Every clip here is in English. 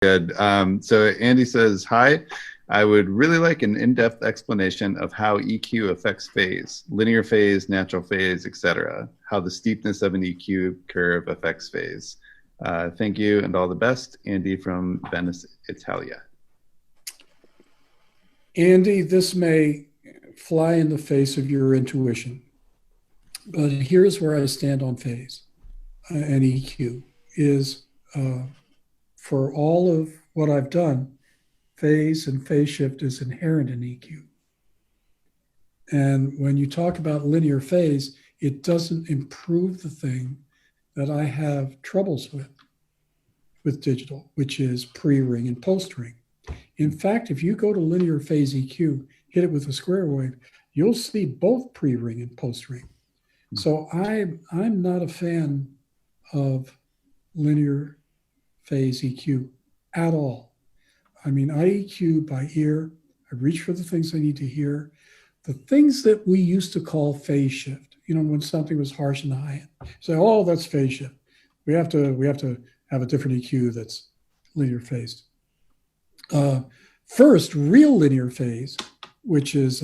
Good. So Andy says, hi, I would really like an in-depth explanation of how EQ affects phase, linear phase, natural phase, etc. How the steepness of an EQ curve affects phase. Thank you and all the best. Andy from Venice, Italia. Andy, this may fly in the face of your intuition, but here's where I stand on phase and EQ is for all of what I've done, phase and phase shift is inherent in EQ. And when you talk about linear phase, it doesn't improve the thing that I have troubles with digital, which is pre-ring and post-ring. In fact, if you go to linear phase EQ, hit it with a square wave, you'll see both pre-ring and post-ring. So I'm not a fan of linear phase EQ at all. I mean, I EQ by ear. I reach for the things I need to hear. The things that we used to call phase shift, you know, when something was harsh in the high end, say, oh, that's phase shift. We have to have a different EQ that's linear phased. First, real linear phase, which is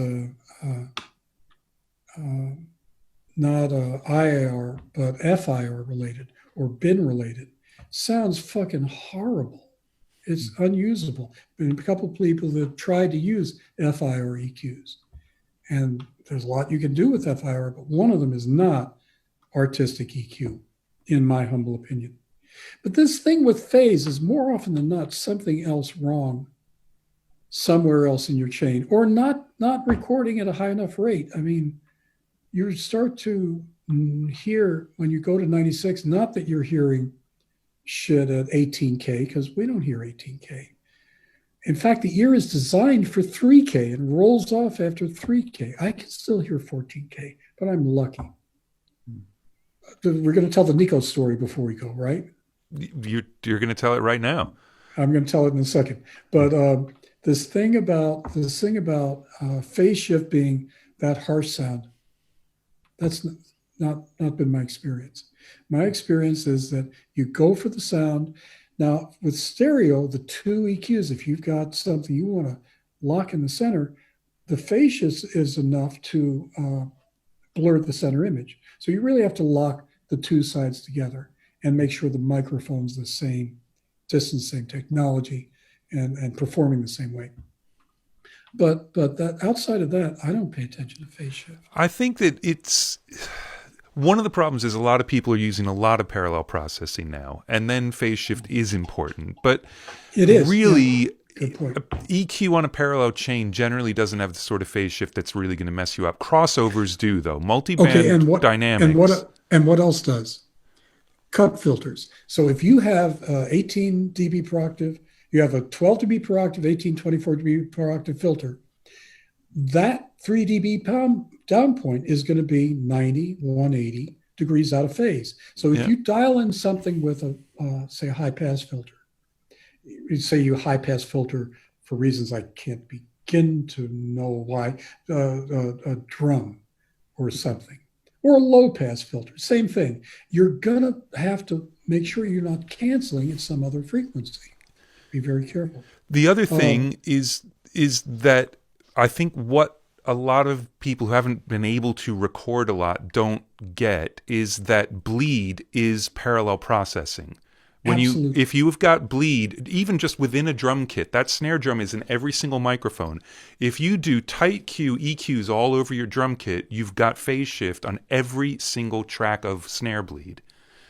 not IAR, but FIR related or bin related, sounds fucking horrible. It's unusable. Been a couple of people that tried to use FIR EQs. And there's a lot you can do with FIR, but one of them is not artistic EQ, in my humble opinion. But this thing with phase is more often than not something else wrong somewhere else in your chain, or not recording at a high enough rate. I mean, you start to hear when you go to 96, not that you're hearing shit at 18K, because we don't hear 18K. In fact, the ear is designed for 3K and rolls off after 3K. I can still hear 14K, but I'm lucky. We're going to tell the Nico story before we go, right? You're going to tell it right now. I'm going to tell it in a second. But this thing about phase shift being that harsh sound, that's not been my experience. My experience is that you go for the sound. Now, with stereo, the two EQs, if you've got something you want to lock in the center, the phase shift is enough to blur the center image. So you really have to lock the two sides together and make sure the microphone's the same distance, same technology, and performing the same way. But that outside of that, I don't pay attention to phase shift. I think that it's one of the problems is a lot of people are using a lot of parallel processing now, and then phase shift is important. But it is really, yeah. Good point. EQ on a parallel chain generally doesn't have the sort of phase shift that's really going to mess you up. Crossovers do, though. Multiband dynamics. And what else does? Cut filters. So if you have 18 dB per octave, you have a 12 dB per octave, 18, 24 dB per octave filter, that 3 dB down point is going to be 90, 180 degrees out of phase. So if you dial in something with say a high pass filter, say you high pass filter for reasons I can't begin to know why, a drum or something, or a low pass filter, same thing. You're going to have to make sure you're not canceling at some other frequency. Be very careful. The other thing is that I think what a lot of people who haven't been able to record a lot don't get is that bleed is parallel processing. If you have got bleed, even just within a drum kit, that snare drum is in every single microphone. If you do tight Q EQs all over your drum kit, you've got phase shift on every single track of snare bleed.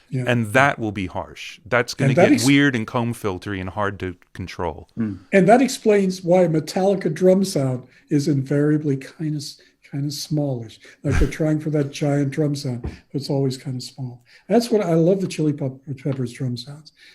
Yeah. And that will be harsh. That's going to get weird and comb filtery and hard to control. And that explains why Metallica drum sound is invariably kind of smallish. Like they're trying for that giant drum sound, but it's always kind of small. That's what I love the Chili Peppers drum sounds.